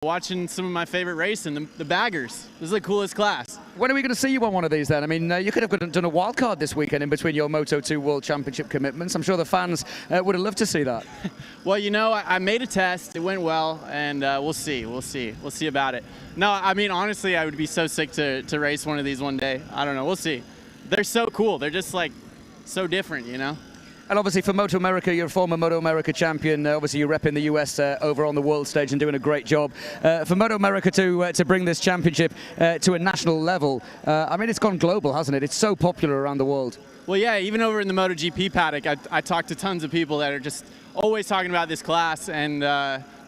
Watching some of my favorite racing, the baggers. This is the coolest class. When are we going to see you on one of these then? I mean, you could have done a wild card this weekend in between your Moto2 World Championship commitments. I'm sure the fans would have loved to see that. Well, you know, I made a test. It went well, and we'll see. We'll see about it. No, I mean, honestly, I would be so sick to race one of these one day. I don't know. We'll see. They're so cool. They're just, like, so different, you know? And obviously for MotoAmerica, you're a former MotoAmerica champion. Obviously you're repping the US over on the world stage and doing a great job. For MotoAmerica to bring this championship to a national level, I mean, it's gone global, hasn't it? It's so popular around the world. Well, yeah, even over in the MotoGP paddock, I talked to tons of people that are just always talking about this class. And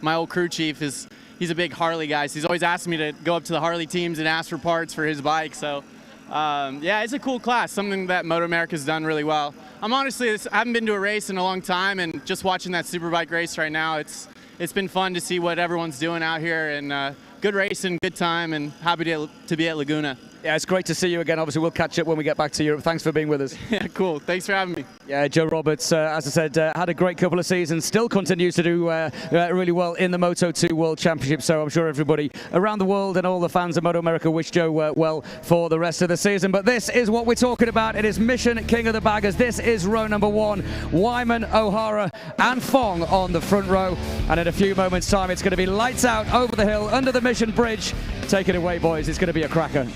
my old crew chief, he's a big Harley guy, so he's always asking me to go up to the Harley teams and ask for parts for his bike. So, yeah, it's a cool class, something that MotoAmerica's done really well. I haven't been to a race in a long time, and just watching that Superbike race right now, it's been fun to see what everyone's doing out here, and good racing, good time, and happy to be at Laguna. Yeah, it's great to see you again. Obviously, we'll catch up when we get back to Europe. Thanks for being with us. Yeah, cool. Thanks for having me. Yeah, Joe Roberts, as I said, had a great couple of seasons, still continues to do really well in the Moto2 World Championship, so I'm sure everybody around the world and all the fans of MotoAmerica wish Joe well for the rest of the season. But this is what we're talking about. It is Mission King of the Baggers. This is row number one. Wyman, O'Hara and Fong on the front row. And in a few moments' time, it's going to be lights out over the hill, under the Mission Bridge. Take it away, boys. It's going to be a cracker.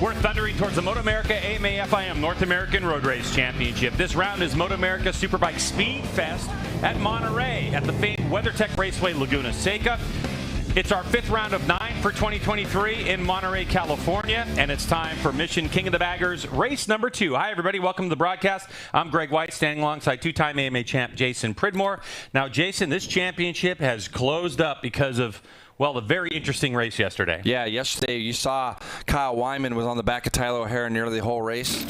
We're thundering towards the MotoAmerica AMA FIM North American Road Race Championship. This round is MotoAmerica Superbike Speedfest at Monterey at the famed WeatherTech Raceway Laguna Seca. It's our fifth round of 9 for 2023 in Monterey, California, and it's time for Mission King of the Baggers, race number 2. Hi, everybody. Welcome to the broadcast. I'm Greg White, standing alongside two-time AMA champ Jason Pridmore. Now, Jason, this championship has closed up because of, well, a very interesting race yesterday. Yeah, yesterday you saw Kyle Wyman was on the back of Tyler O'Hara nearly the whole race.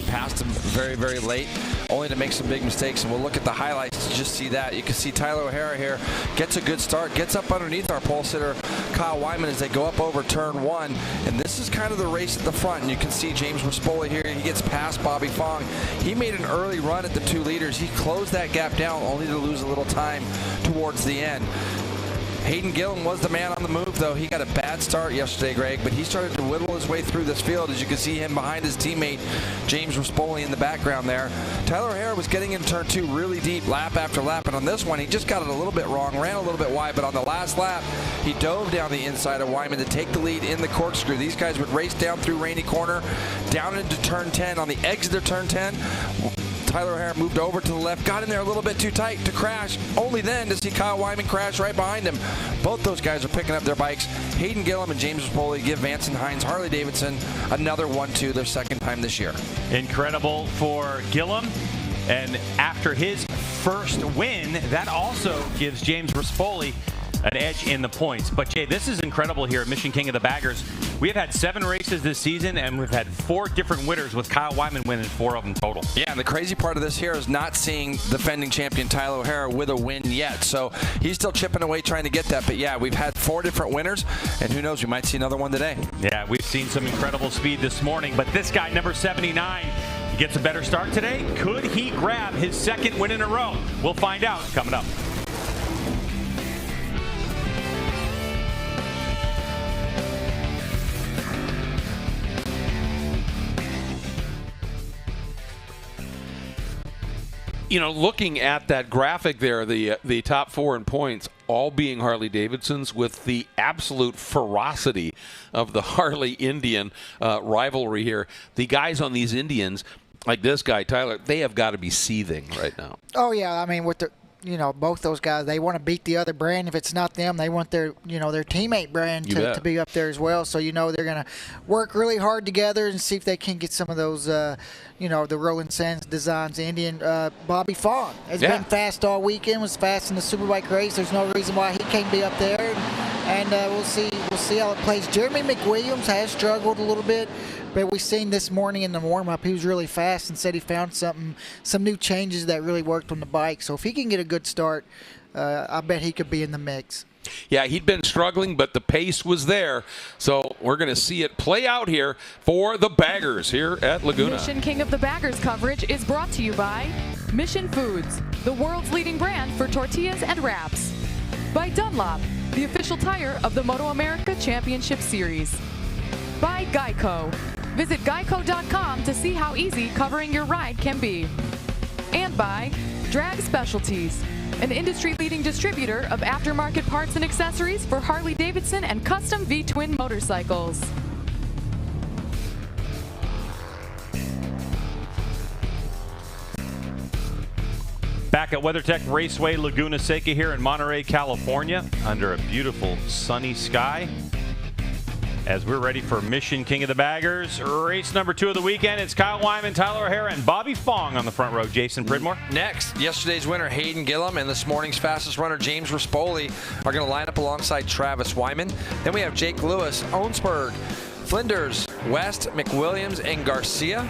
Passed him very, very late, only to make some big mistakes. And we'll look at the highlights to just see that. You can see Tyler O'Hara here gets a good start, gets up underneath our pole sitter Kyle Wyman as they go up over turn 1. And this is kind of the race at the front. And you can see James Rispoli here. He gets past Bobby Fong. He made an early run at the 2 leaders. He closed that gap down only to lose a little time towards the end. Hayden Gillen was the man on the move, though. He got a bad start yesterday, Greg, but he started to whittle his way through this field. As you can see him behind his teammate, James Rispoli, in the background there. Tyler O'Hara was getting in turn 2 really deep, lap after lap, and on this one, he just got it a little bit wrong, ran a little bit wide, but on the last lap, he dove down the inside of Wyman to take the lead in the corkscrew. These guys would race down through Rainy Corner, down into turn 10. On the exit of turn 10, Tyler O'Hara moved over to the left, got in there a little bit too tight to crash, only then to see Kyle Wyman crash right behind him. Both those guys are picking up their bikes. Hayden Gillen and James Rispoli give Vance and Hines Harley-Davidson another 1-2, their second time this year. Incredible for Gillen. And after his first win, that also gives James Rispoli an edge in the points. But Jay, this is incredible here at Mission King of the Baggers. We have had 7 races this season, and we've had 4 different winners, with Kyle Wyman winning 4 of them total. Yeah, and the crazy part of this here is not seeing defending champion Tyler O'Hara with a win yet. So he's still chipping away trying to get that. But yeah, we've had 4 different winners, and who knows, we might see another one today. Yeah, we've seen some incredible speed this morning, but this guy, number 79, he gets a better start today. Could he grab his 2nd win in a row? We'll find out coming up. You know, looking at that graphic there, the top 4 in points all being Harley-Davidsons, with the absolute ferocity of the Harley-Indian rivalry here. The guys on these Indians, like this guy, Tyler, they have got to be seething right now. Oh, yeah. I mean, with the, both those guys, they want to beat the other brand. If it's not them, they want their, their teammate brand to be up there as well. So, they're going to work really hard together and see if they can get some of those, the Rolling Sands Designs Indian. Bobby Fong has been fast all weekend, was fast in the Superbike race. There's no reason why he can't be up there. And we'll see how it plays. Jeremy McWilliams has struggled a little bit, but we've seen this morning in the warm-up, he was really fast and said he found some new changes that really worked on the bike. So if he can get a good start, I bet he could be in the mix. Yeah, he'd been struggling, but the pace was there. So we're going to see it play out here for the baggers here at Laguna. Mission King of the Baggers coverage is brought to you by Mission Foods, the world's leading brand for tortillas and wraps. By Dunlop, the official tire of the MotoAmerica Championship Series. By Geico. Visit geico.com to see how easy covering your ride can be. And by Drag Specialties, an industry-leading distributor of aftermarket parts and accessories for Harley-Davidson and custom V-twin motorcycles. Back at WeatherTech Raceway Laguna Seca here in Monterey, California, under a beautiful sunny sky. As we're ready for Mission King of the Baggers, race number 2 of the weekend. It's Kyle Wyman, Tyler O'Hara, and Bobby Fong on the front row. Jason Pridmore. Next, yesterday's winner Hayden Gillum and this morning's fastest runner James Rispoli are going to line up alongside Travis Wyman. Then we have Jake Lewis, Owensburg, Flinders, West, McWilliams, and Garcia.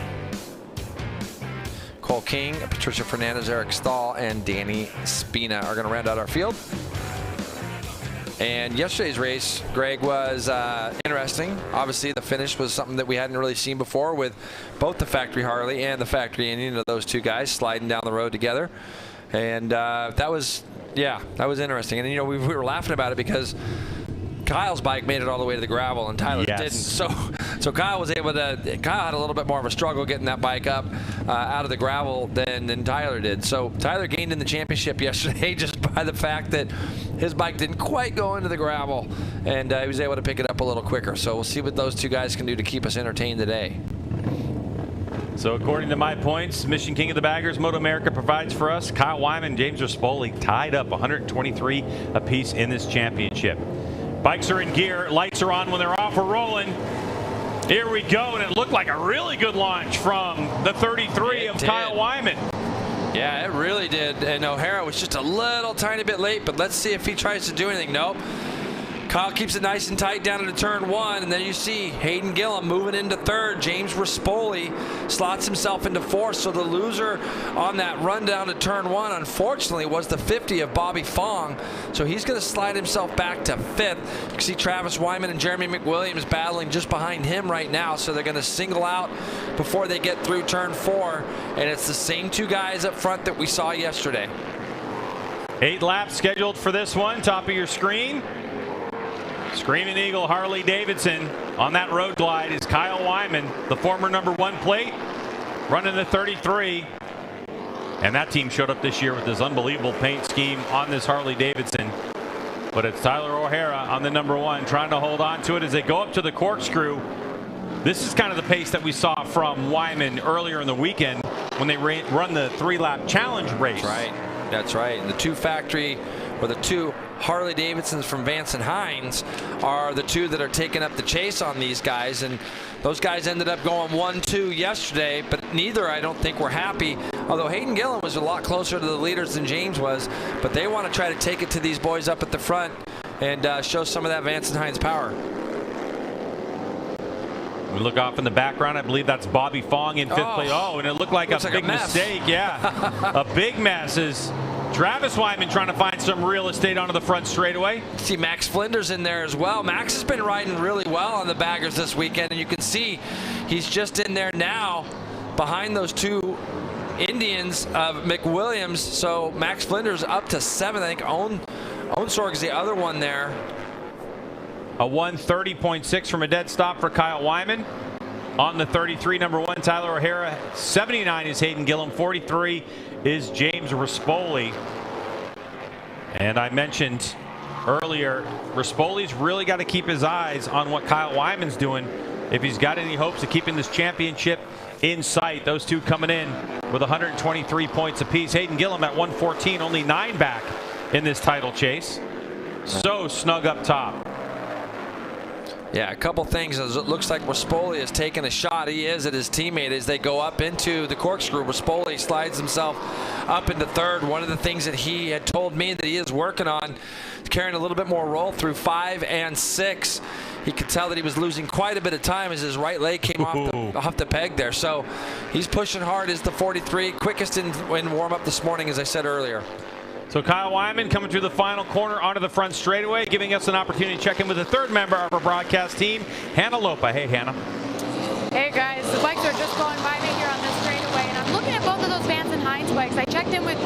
Cole King, Patricia Fernandez, Eric Stahl, and Danny Spina are going to round out our field. And yesterday's race, Greg, was interesting. Obviously, the finish was something that we hadn't really seen before with both the factory Harley and the factory Indian, those two guys sliding down the road together. And that was interesting. And, we were laughing about it because Kyle's bike made it all the way to the gravel and Tyler's didn't. So Kyle was able to. Kyle had a little bit more of a struggle getting that bike up out of the gravel than Tyler did. So Tyler gained in the championship yesterday just by the fact that his bike didn't quite go into the gravel, and he was able to pick it up a little quicker. So we'll see what those two guys can do to keep us entertained today. So according to my points, Mission King of the Baggers, MotoAmerica provides for us. Kyle Wyman and James Rispoli tied up 123 apiece in this championship. Bikes are in gear, lights are on when they're off, we're rolling. Here we go, and it looked like a really good launch from the 33 of Kyle Wyman. Yeah, it really did. And O'Hara was just a little tiny bit late, but let's see if he tries to do anything. Nope. Kyle keeps it nice and tight down into turn 1, and then you see Hayden Gillum moving into 3rd. James Rispoli slots himself into 4th, so the loser on that run down to turn 1, unfortunately, was the 50 of Bobby Fong. So he's going to slide himself back to 5th. You can see Travis Wyman and Jeremy McWilliams battling just behind him right now, so they're going to single out before they get through turn 4, and it's the same two guys up front that we saw yesterday. 8 laps scheduled for this one. Top of your screen. Screaming Eagle Harley Davidson on that road glide is Kyle Wyman, the former number 1 plate, running the 33. And that team showed up this year with this unbelievable paint scheme on this Harley Davidson. But it's Tyler O'Hara on the number 1 trying to hold on to it as they go up to the corkscrew. This is kind of the pace that we saw from Wyman earlier in the weekend when they run the 3-lap challenge race. That's right. And the the two Harley Davidsons from Vance and Hines are the two that are taking up the chase on these guys, and those guys ended up going 1-2 yesterday, but neither I don't think were happy, although Hayden Gillum was a lot closer to the leaders than James was, but they want to try to take it to these boys up at the front and show some of that Vance and Hines power. We look off in the background. I believe that's Bobby Fong in 5th place. Oh, and it looked like a big mistake. Yeah, a big mess is Travis Wyman trying to find some real estate onto the front straightaway. See Max Flinders in there as well. Max has been riding really well on the baggers this weekend, and you can see he's just in there now behind those two Indians of McWilliams. So Max Flinders up to 7th. I think Owensorg is the other one there. A 1:30.6 from a dead stop for Kyle Wyman. On the 33, number 1, Tyler O'Hara. 79 is Hayden Gillum. 43 is James Rispoli. And I mentioned earlier, Rispoli's really got to keep his eyes on what Kyle Wyman's doing if he's got any hopes of keeping this championship in sight. Those two coming in with 123 points apiece. Hayden Gillum at 114, only 9 back in this title chase. So snug up top. Yeah, a couple things. It looks like Rispoli has taken a shot. He is at his teammate as they go up into the corkscrew. Rispoli slides himself up into 3rd. One of the things that he had told me that he is working on is carrying a little bit more roll through 5 and 6. He could tell that he was losing quite a bit of time as his right leg came off the peg there. So he's pushing hard as the 43, quickest in warm-up this morning, as I said earlier. So Kyle Wyman coming through the final corner onto the front straightaway, giving us an opportunity to check in with the third member of our broadcast team, Hannah Lopa. Hey, Hannah. Hey, guys. The bikes are just going by me here on this straightaway, and I'm looking at both of those Vance and Hines bikes. I checked in with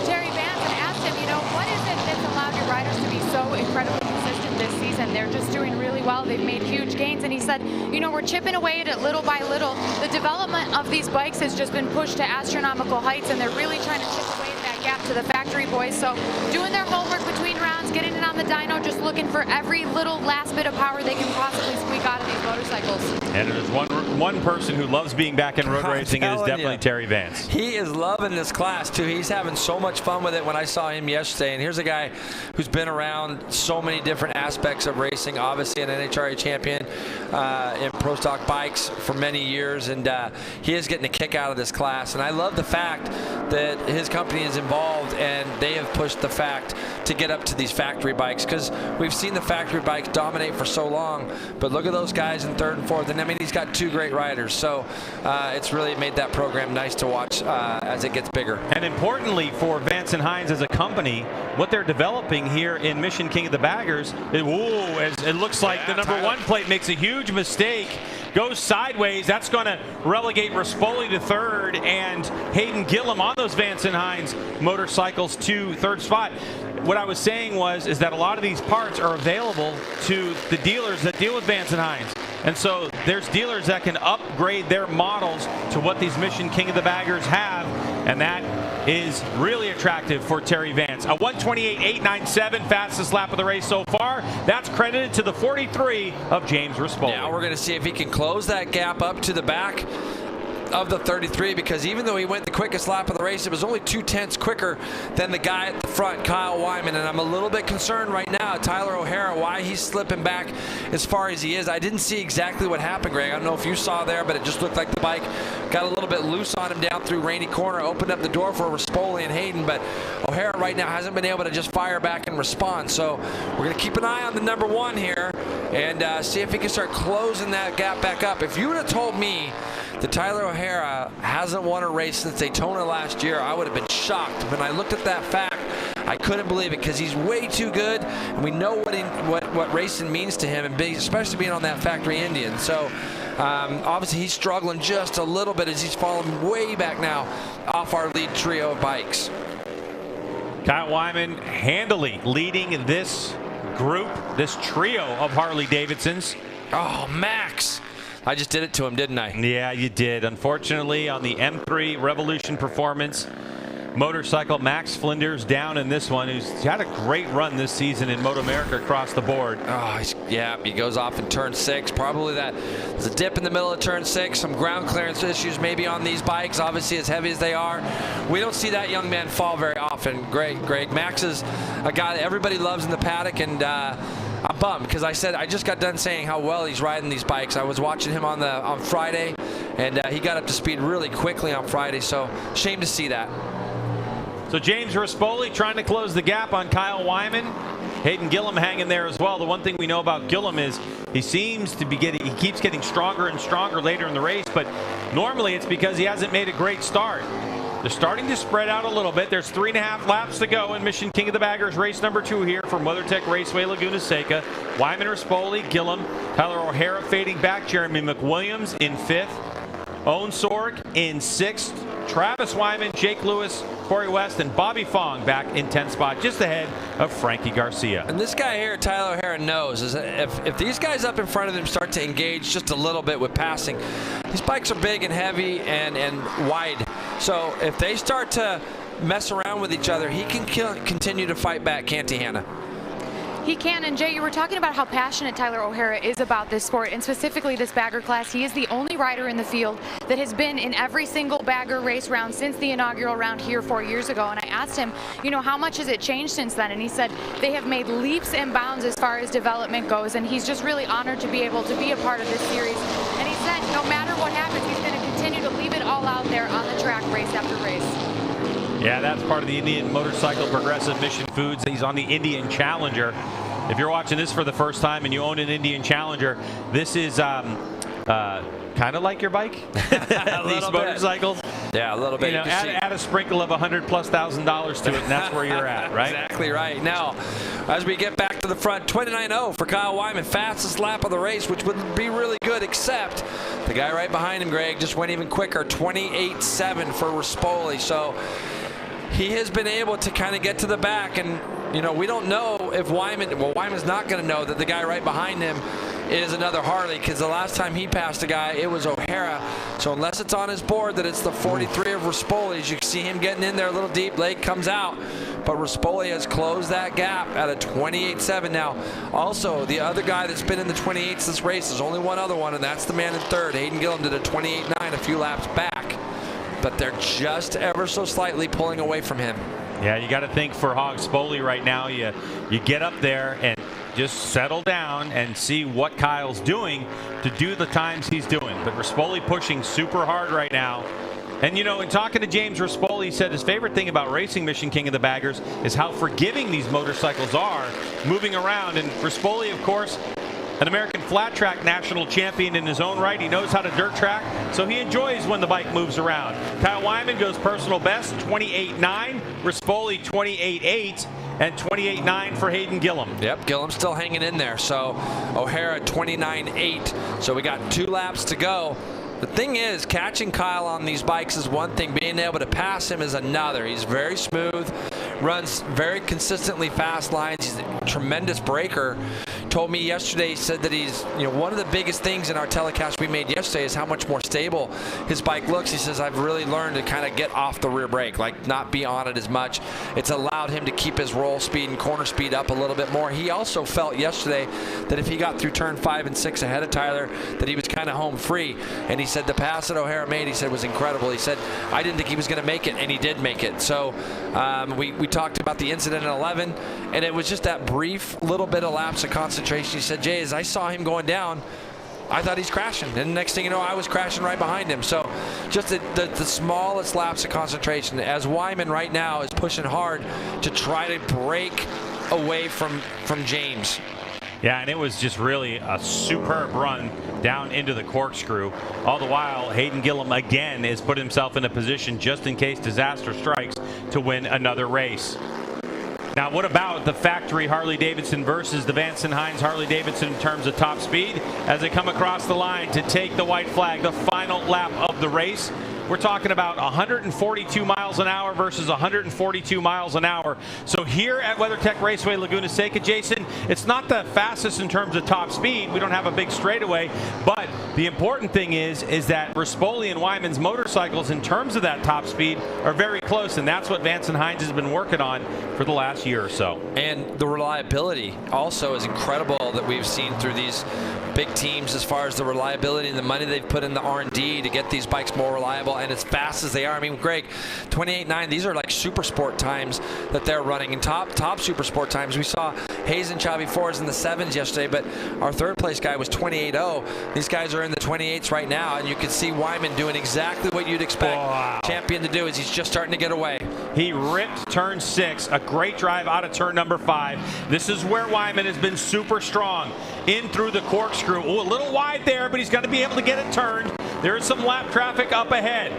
Terry Vance and asked him, what is it that's allowed your riders to be so incredibly consistent this season? They're just doing really well. They've made huge gains, and he said, we're chipping away at it little by little. The development of these bikes has just been pushed to astronomical heights, and they're really trying to chip away at that gap to the factory boys. So doing their homework between rounds, getting it on the dyno, just looking for every little last bit of power they can possibly squeak out of these motorcycles. And there's one person who loves being back in road racing, it is definitely Terry Vance. He is loving this class, too. He's having so much fun with it when I saw him yesterday. And here's a guy who's been around so many different aspects of racing, obviously an NHRA champion in pro stock bikes for many years. And he is getting a kick out of this class. And I love the fact that his company is involved and they have pushed the fact to get up to these factory bikes, because we've seen the factory bikes dominate for so long. But look at those guys in third and fourth. And I mean, he's got two great riders. So it's really made that program nice to watch as it gets bigger. And importantly for Vance and Hines as a company, what they're developing here in Mission King of the Baggers, it looks like the number 1 plate makes a huge mistake, goes sideways. That's going to relegate Rispoli to third and Hayden Gillum on those Vance and Hines motorcycles to third spot. What I was saying is that a lot of these parts are available to the dealers that deal with Vance and Hines. And so there's dealers that can upgrade their models to what these Mission King of the Baggers have, and that is really attractive for Terry Vance. A 1:28.897, fastest lap of the race so far. That's credited to the 43 of James Rispoli. Now we're going to see if he can close that gap up to the back of the 33, because even though he went the quickest lap of the race, it was only 2/10 quicker than the guy at the front, Kyle Wyman. And I'm a little bit concerned right now, Tyler O'Hara, why he's slipping back as far as he is. I didn't see exactly what happened, Greg. I don't know if you saw there, but it just looked like the bike got a little bit loose on him down through Rainy Corner, opened up the door for Rispoli and Hayden. But O'Hara right now hasn't been able to just fire back and respond. So we're going to keep an eye on the number 1 here and see if he can start closing that gap back up. If you would have told me that Tyler O'Hara hasn't won a race since Daytona last year, I would have been shocked. When I looked at that fact, I couldn't believe it, because he's way too good, and we know what racing means to him, and especially being on that factory Indian. So obviously he's struggling just a little bit as he's falling way back now off our lead trio of bikes. Kyle Wyman handily leading this group, this trio of Harley Davidsons. Oh, Max. I just did it to him, didn't I? Yeah, you did. Unfortunately, on the M3 Revolution Performance motorcycle, Max Flinders down in this one, who's had a great run this season in MotoAmerica across the board. Oh, yeah, he goes off in turn 6. Probably there's a dip in the middle of turn 6, some ground clearance issues maybe on these bikes, obviously as heavy as they are. We don't see that young man fall very often. Greg. Max is a guy that everybody loves in the paddock, and I'm bummed, because I just got done saying how well he's riding these bikes. I was watching him on Friday, and he got up to speed really quickly on Friday, so shame to see that. So James Rispoli trying to close the gap on Kyle Wyman. Hayden Gillum hanging there as well. The one thing we know about Gillum is he seems to be he keeps getting stronger and stronger later in the race, but normally it's because he hasn't made a great start. They're starting to spread out a little bit. There's 3.5 laps to go in Mission King of the Baggers race number 2 here from WeatherTech Raceway Laguna Seca. Wyman, Rispoli, Gillum, Tyler O'Hara fading back, Jeremy McWilliams in 5th, Owen Sorg in 6th, Travis Wyman, Jake Lewis, Corey West, and Bobby Fong back in 10th spot, just ahead of Frankie Garcia. And this guy here, Tyler O'Hara, knows is that if these guys up in front of him start to engage just a little bit with passing, these bikes are big and heavy and wide. So if they start to mess around with each other, he can continue to fight back, can't he, Hannah? He can. And Jay, you were talking about how passionate Tyler O'Hara is about this sport, and specifically this bagger class. He is the only rider in the field that has been in every single bagger race round since the inaugural round here 4 years ago. And I asked him, how much has it changed since then? And he said they have made leaps and bounds as far as development goes, and he's just really honored to be able to be a part of this series. And he said no matter what happens, he's going to continue to leave it all out there on the track race after race. Yeah, that's part of the Indian Motorcycle Progressive Mission Foods. He's on the Indian Challenger. If you're watching this for the first time and you own an Indian Challenger, this is kind of like your bike. These motorcycles. Yeah, a little bit. You know, add a sprinkle of $100,000+ to it, and that's where you're at, right? Exactly right. Now, as we get back to the front, 29.0 for Kyle Wyman, fastest lap of the race, which would be really good, except the guy right behind him, Greg, just went even quicker, 28.7 for Rispoli. So he has been able to kind of get to the back, and you know, we don't know if Wyman's not going to know that the guy right behind him is another Harley, because the last time he passed a guy, it was O'Hara. So unless it's on his board that it's the 43 of Rispoli, you can see him getting in there a little deep. Lake comes out, but Rispoli has closed that gap at a 28.7. Now, also, the other guy that's been in the 28s this race, there's only one other one, and that's the man in third. Hayden Gillum did a 28.9 a few laps back, but they're just ever so slightly pulling away from him. Yeah, you got to think for Hog Spoli right now, you get up there and just settle down and see what Kyle's doing to do the times he's doing. But Rispoli pushing super hard right now. And, you know, in talking to James Rispoli, he said his favorite thing about racing Mission King of the Baggers is how forgiving these motorcycles are moving around. And Rispoli, of course, an American flat track national champion in his own right. He knows how to dirt track, so he enjoys when the bike moves around. Kyle Wyman goes personal best, 28.9. Rispoli, 28.8. And 28.9 for Hayden Gillum. Yep, Gillum's still hanging in there. So O'Hara 29.8. So we got 2 laps to go. The thing is, catching Kyle on these bikes is one thing. Being able to pass him is another. He's very smooth, runs very consistently fast lines. He's a tremendous braker. Told me yesterday, he said that he's, you know, one of the biggest things in our telecast we made yesterday is how much more stable his bike looks. He says, I've really learned to kind of get off the rear brake, like not be on it as much. It's allowed him to keep his roll speed and corner speed up a little bit more. He also felt yesterday that if he got through turn 5 and 6 ahead of Tyler, that he was kind of home free. And he said the pass that O'Hara made, he said, was incredible. He said, I didn't think he was going to make it, and he did make it. So we talked about the incident in 11, and it was just that brief little bit of lapse of concentration. He said, Jay, as I saw him going down, I thought he's crashing. And the next thing you know, I was crashing right behind him. So just the smallest lapse of concentration, as Wyman right now is pushing hard to try to break away from James. Yeah, and it was just really a superb run down into the corkscrew. All the while, Hayden Gillum again has put himself in a position, just in case disaster strikes, to win another race. Now, what about the factory Harley-Davidson versus the Vance & Hines Harley-Davidson in terms of top speed as they come across the line to take the white flag, the final lap of the race? We're talking about 142 miles an hour versus 142 miles an hour. So here at WeatherTech Raceway Laguna Seca, Jason, it's not the fastest in terms of top speed. We don't have a big straightaway, but the important thing is that Rispoli and Wyman's motorcycles in terms of that top speed are very close, and that's what Vance & Hines has been working on for the last year or so. And the reliability also is incredible that we've seen through these big teams as far as the reliability and the money they've put in the R&D to get these bikes more reliable and as fast as they are. I mean, Greg, 28.9, these are like super sport times that they're running, and top super sport times. We saw Hayes and Chavi Fords in the 7s yesterday, but our third place guy was 28.0. These guys are in the 28s right now, and you can see Wyman doing exactly what you'd expect champion to do. Is he's just starting to get away. He ripped turn 6, a great drive out of turn number 5. This is where Wyman has been super strong, in through the corkscrew. Ooh, a little wide there, but he's going to be able to get it turned. There is some lap traffic up ahead.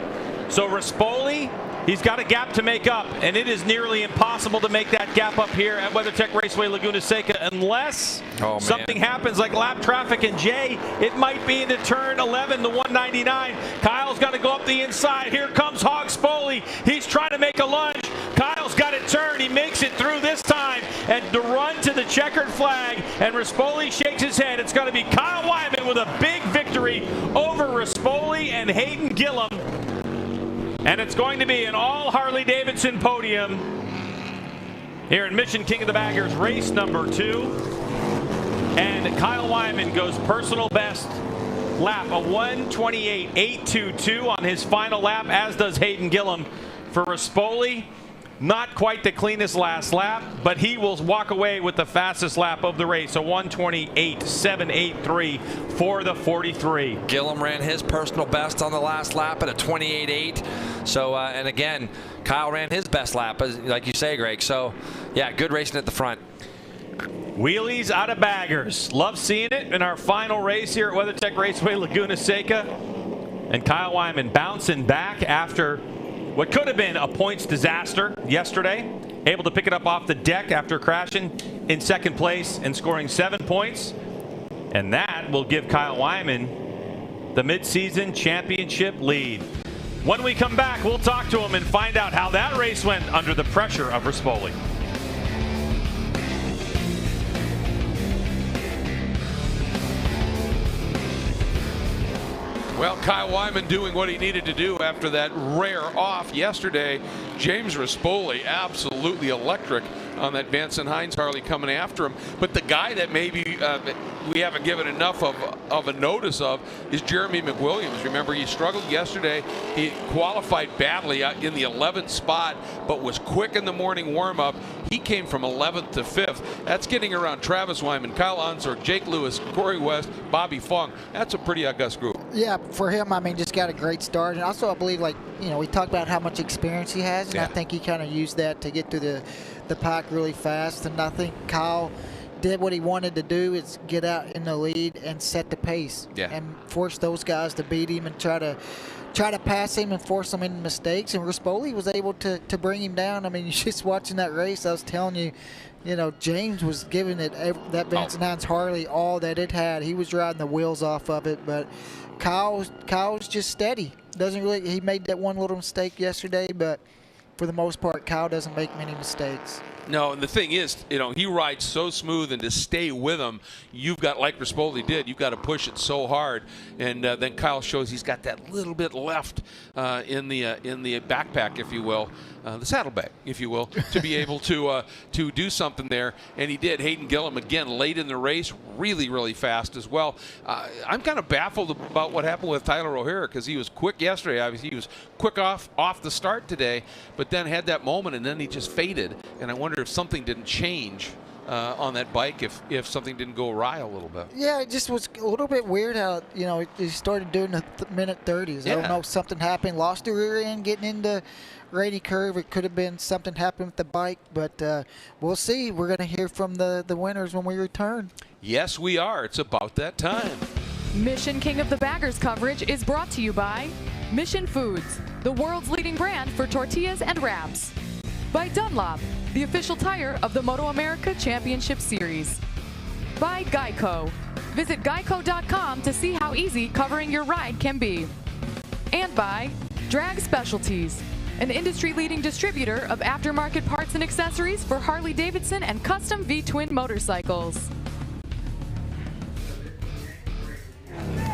So Rispoli, he's got a gap to make up, and it is nearly impossible to make that gap up here at WeatherTech Raceway Laguna Seca unless something happens like lap traffic. And Jay, it might be into turn 11, the 199. Kyle's got to go up the inside. Here comes Hog Spoli. He's trying to make a lunge. Kyle's got it turned. He makes it through this time, and the run to the checkered flag, and Rispoli shakes his head. It's going to be Kyle Wyman with a big victory over Rispoli and Hayden Gillum. And it's going to be an all Harley-Davidson podium here in Mission King of the Baggers, race number 2. And Kyle Wyman goes personal best lap, a 1:28.822 on his final lap, as does Hayden Gillum. For Rispoli, not quite the cleanest last lap, but he will walk away with the fastest lap of the race, a 1:28.783 for the 43. Gillum ran his personal best on the last lap at a 28.8. So, and again, Kyle ran his best lap, like you say, Greg. So, yeah, good racing at the front. Wheelies out of baggers. Love seeing it in our final race here at WeatherTech Raceway Laguna Seca. And Kyle Wyman bouncing back after what could have been a points disaster yesterday. Able to pick it up off the deck after crashing in second place and scoring 7 points. And that will give Kyle Wyman the midseason championship lead. When we come back, we'll talk to him and find out how that race went under the pressure of Rispoli. Well, Kyle Wyman doing what he needed to do after that rare off yesterday. James Rispoli absolutely electric on that Vanson Hines Harley coming after him. But the guy that maybe we haven't given enough of a notice of is Jeremy McWilliams. Remember, he struggled yesterday. He qualified badly in the 11th spot, but was quick in the morning warm-up. He came from 11th to 5th. That's getting around Travis Wyman, Kyle Unsorg, Jake Lewis, Corey West, Bobby Fong. That's a pretty august group. Yeah, for him, I mean, just got a great start. And also, I believe, like, we talked about how much experience he has, and I think he kind of used that to get to the pack really fast. And I think Kyle did what he wanted to do, is get out in the lead and set the pace and force those guys to beat him and try to pass him and force him into mistakes. And Rispoli was able to bring him down. I mean, you're just watching that race. I was telling you, James was giving it that Vanson Hines Harley all that it had. He was riding the wheels off of it, but Kyle's just steady. He made that one little mistake yesterday, but for the most part, Kyle doesn't make many mistakes. No, and the thing is, he rides so smooth, and to stay with him, you've got, like Rispoli did, you've got to push it so hard. And then Kyle shows he's got that little bit left in the backpack, if you will, the saddlebag, if you will, to be able to do something there. And he did. Hayden Gillum, again, late in the race, really, really fast as well. I'm kind of baffled about what happened with Tyler O'Hara, because he was quick yesterday. Obviously, he was quick off the start today, but then had that moment, and then he just faded. And I wonder if something didn't change on that bike, if something didn't go awry a little bit. Yeah, it just was a little bit weird how, he started doing the minute 30s. I don't know if something happened. Lost the rear end getting into Rady Curve. It could have been something happened with the bike, but we'll see. We're going to hear from the winners when we return. Yes, we are. It's about that time. Mission King of the Baggers coverage is brought to you by Mission Foods, the world's leading brand for tortillas and wraps. By Dunlop, the official tire of the MotoAmerica Championship Series. By Geico. Visit geico.com to see how easy covering your ride can be. And by Drag Specialties, an industry-leading distributor of aftermarket parts and accessories for Harley-Davidson and custom V-twin motorcycles.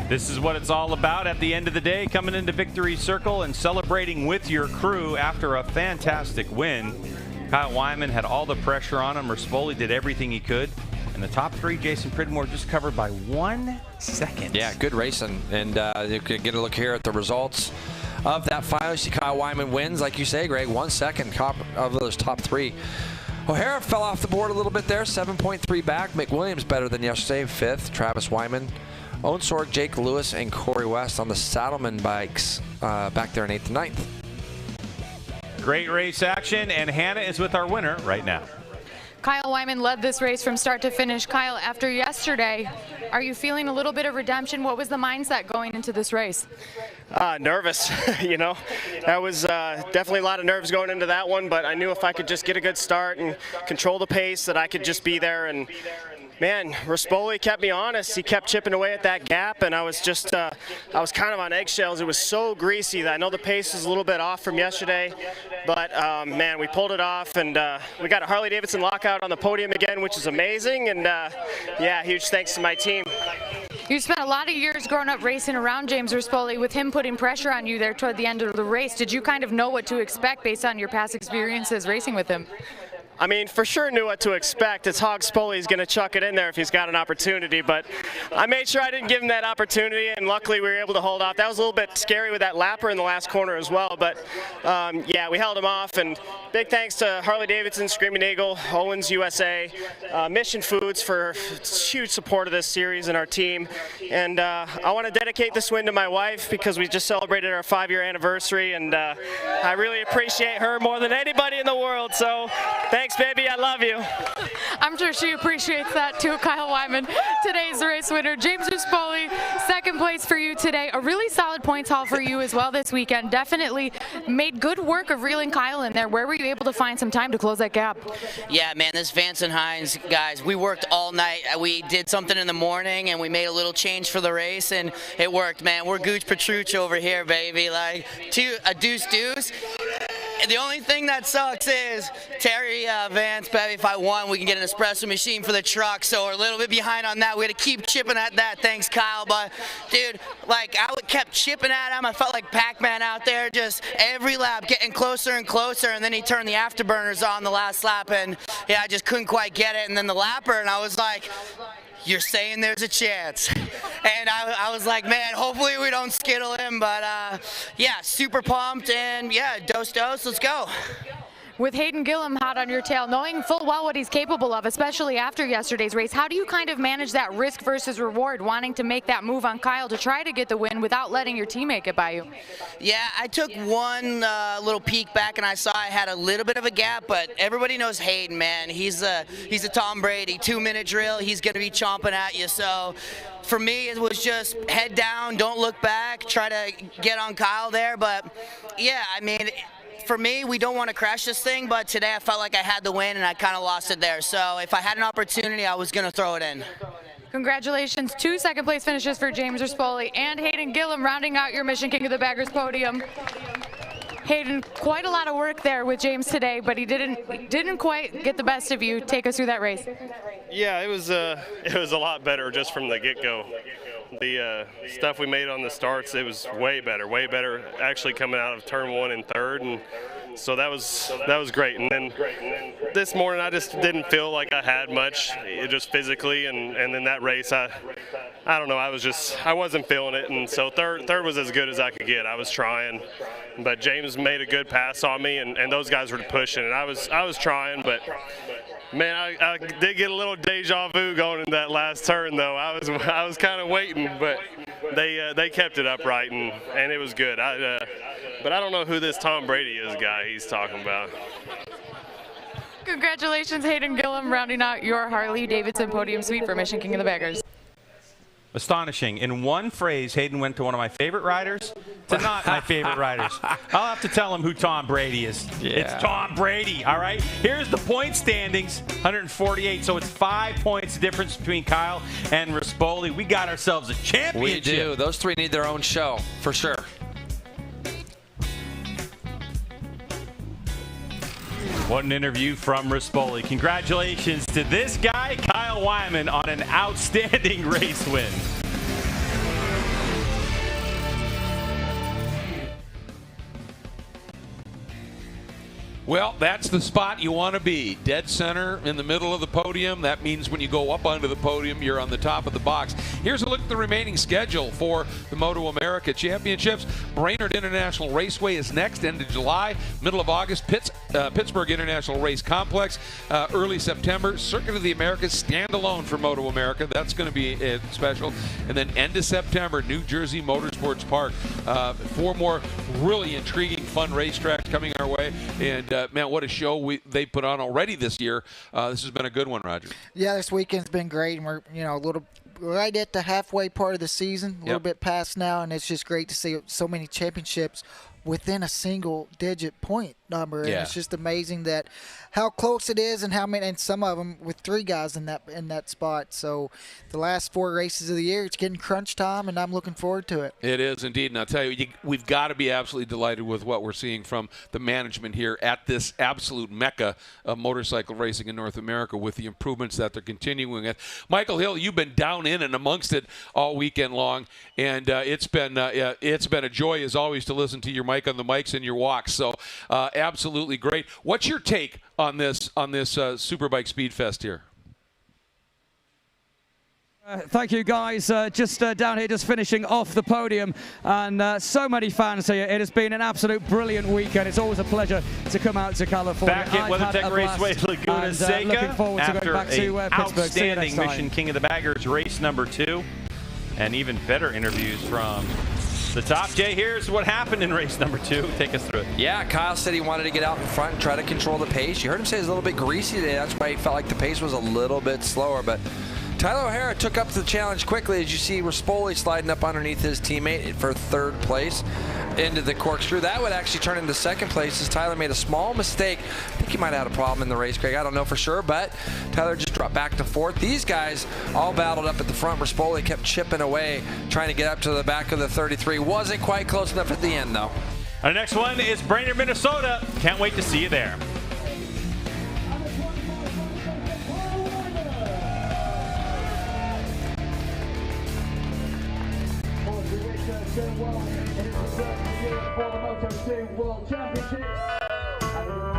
This is what it's all about at the end of the day, coming into Victory Circle and celebrating with your crew after a fantastic win. Kyle Wyman had all the pressure on him. Rispoli did everything he could. And the top three, Jason Pridmore, just covered by 1 second. Yeah, good racing. And you can get a look here at the results of that final. You see Kyle Wyman wins, like you say, Greg, 1 second of those top three. O'Hara fell off the board a little bit there, 7.3 back. McWilliams better than yesterday, 5th. Travis Wyman, Unsorg, Jake Lewis, and Corey West on the Saddleman bikes back there in 8th and 9th. Great race action, and Hannah is with our winner right now. Kyle Wyman led this race from start to finish. Kyle, after yesterday, are you feeling a little bit of redemption? What was the mindset going into this race? Nervous, That was definitely a lot of nerves going into that one, but I knew if I could just get a good start and control the pace that I could just be there. And man, Rispoli kept me honest. He kept chipping away at that gap, and I was just, I was kind of on eggshells. It was so greasy that I know the pace is a little bit off from yesterday, but man, we pulled it off, and we got a Harley-Davidson lockout on the podium again, which is amazing, and yeah, huge thanks to my team. You spent a lot of years growing up racing around James Rispoli, with him putting pressure on you there toward the end of the race. Did you kind of know what to expect based on your past experiences racing with him? I mean, for sure knew what to expect. It's Hog Spoli's going to chuck it in there if he's got an opportunity, but I made sure I didn't give him that opportunity, and luckily we were able to hold off. That was a little bit scary with that lapper in the last corner as well, but yeah, we held him off, and big thanks to Harley-Davidson, Screaming Eagle, Owens USA, Mission Foods for huge support of this series and our team. And I want to dedicate this win to my wife because we just celebrated our 5-year anniversary, and I really appreciate her more than anybody in the world. So thanks, baby. I love you. I'm sure she appreciates that too, Kyle Wyman. Today's race winner, James Rispoli, second place for you today. A really solid points haul for you as well this weekend. Definitely made good work of reeling Kyle in there. Where were you able to find some time to close that gap? Yeah, man, this Vance and Hines, guys, we worked all night. We did something in the morning, and we made a little change for the race, and it worked, man. We're Gooch Petrucci over here, baby. Like, a deuce. The only thing that sucks is Terry Vance, baby, if I won, we can get an espresso machine for the truck, so we're a little bit behind on that. We had to keep chipping at that, thanks, Kyle. But, dude, like, I kept chipping at him. I felt like Pac-Man out there, just every lap getting closer and closer, and then he turned the afterburners on the last lap, and, yeah, I just couldn't quite get it. And then the lapper, and I was like, you're saying there's a chance. And I was like, man, hopefully we don't skittle him. But, yeah, super pumped. And, yeah, dose, let's go. With Hayden Gillum hot on your tail, knowing full well what he's capable of, especially after yesterday's race, how do you kind of manage that risk versus reward, wanting to make that move on Kyle to try to get the win without letting your teammate get by you? Yeah, I took one little peek back, and I saw I had a little bit of a gap, but everybody knows Hayden, man. He's a Tom Brady, 2-minute drill. He's going to be chomping at you. So for me, it was just head down, don't look back, try to get on Kyle there. But, yeah, I mean, for me, we don't want to crash this thing, but today I felt like I had the win, and I kind of lost it there. So if I had an opportunity, I was going to throw it in. Congratulations, 2 second-place finishes for James Rispoli and Hayden Gillum rounding out your Mission King of the Baggers podium. Hayden, quite a lot of work there with James today, but he didn't quite get the best of you. Take us through that race. Yeah, it was a lot better just from the get-go. The stuff we made on the starts, it was way better actually coming out of turn 1 and third, and so that was great. And then this morning I just didn't feel like I had much, just physically, and then that race I don't know, I wasn't feeling it, and so third was as good as I could get. I was trying, but James made a good pass on me, and those guys were pushing, and I was trying, but man, I did get a little deja vu going in that last turn, though. I was kind of waiting, but they kept it upright, and it was good. But I don't know who this Tom Brady is guy he's talking about. Congratulations, Hayden Gillum, rounding out your Harley-Davidson podium suite for Mission King of the Baggers. Astonishing. In one phrase, Hayden went to one of my favorite riders to not my favorite riders. I'll have to tell him who Tom Brady is. Yeah. It's Tom Brady, all right? Here's the point standings, 148. So it's 5 points difference between Kyle and Rispoli. We got ourselves a championship. We do. Those three need their own show, for sure. What an interview from Rispoli. Congratulations to this guy, Kyle Wyman, on an outstanding race win. Well, that's the spot you want to be. Dead center in the middle of the podium. That means when you go up onto the podium, you're on the top of the box. Here's a look at the remaining schedule for the MotoAmerica Championships. Brainerd International Raceway is next, end of July. Middle of August, Pittsburgh International Race Complex. Early September, Circuit of the Americas standalone for MotoAmerica. That's going to be special. And then end of September, New Jersey Motorsports Park. 4 more really intriguing, fun racetracks coming our way. And man, what a show they put on already this year. This has been a good one, Roger. Yeah, this weekend's been great, and we're a little right at the halfway part of the season, a little bit past now, and it's just great to see so many championships within a single-digit point number. And it's just amazing that how close it is, and how many, and some of them with 3 guys in that spot. So the last 4 races of the year, it's getting crunch time, and I'm looking forward to it. It is indeed, and I'll tell you, we've got to be absolutely delighted with what we're seeing from the management here at this absolute mecca of motorcycle racing in North America, with the improvements that they're continuing with. Michael Hill, you've been down in and amongst it all weekend long, and it's been a joy as always to listen to your mic on the mics and your walks. So absolutely great. What's your take on this Superbike Speedfest here? Thank you, guys. Just down here, just finishing off the podium, and so many fans here. It has been an absolute brilliant weekend. It's always a pleasure to come out to California. Back at WeatherTech Raceway Laguna Seca, looking forward to going back to Pittsburgh. Outstanding Mission King of the Baggers race number 2, and even better interviews from the top. Jay, here's what happened in race number 2. Take us through it. Yeah, Kyle said he wanted to get out in front and try to control the pace. You heard him say he's a little bit greasy today. That's why he felt like the pace was a little bit slower, but Tyler O'Hara took up the challenge quickly, as you see Rispoli sliding up underneath his teammate for 3rd place into the corkscrew. That would actually turn into 2nd place as Tyler made a small mistake. I think he might have had a problem in the race, Craig. I don't know for sure, but Tyler just dropped back to 4th. These guys all battled up at the front. Rispoli kept chipping away, trying to get up to the back of the 33. Wasn't quite close enough at the end, though. Our next one is Brainerd, Minnesota. Can't wait to see you there. Well, it is the 3rd year for the Moto2 World Championship.